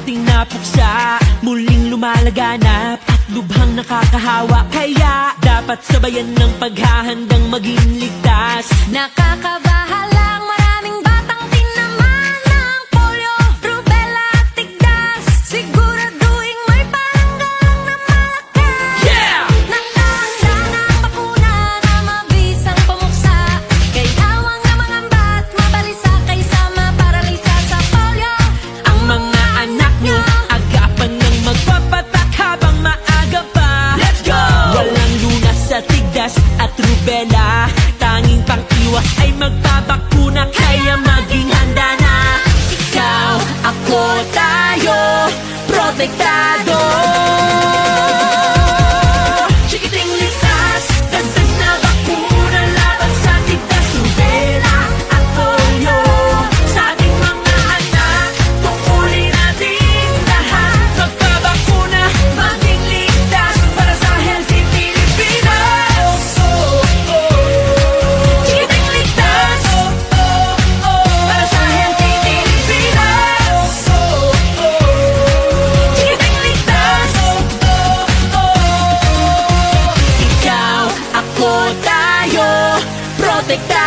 ating napuksa, muling lumalaganap at lubhang nakakahawa. Kaya dapat sabayan ng paghahandang maging ligtas. Nakakabahalang maraming batang tinamaan ng polio, rubella at tigdas. Siguraduhin may paranggalang na malakas. Yeah! Nakahanda ng bakuna na mabisang pumuksa. Kailangan nga mangamba at mabalisa kaysa maparalisa sa polio. Ang mga anak nyo, agapan ng magpapatak habang maaga pa. Let's go! Walang lunas sa tigdas at rubella. Tanging pang-iwas ay magpabakuna. Kaya maging handa na. Ikaw, ako, tayo, protektado. Chikiting ligtas, dagdag na bakuna laban sa tigdas, rubella at polio. Sa ating mga anak, tungkulin natin lahat. Magpabakuna, maging ligtas para sa healthy Pilipinas. Chikiting ligtas, para sa healthy Pilipinas. Chikiting ligtas, ikaw, ako, tayo, protektado.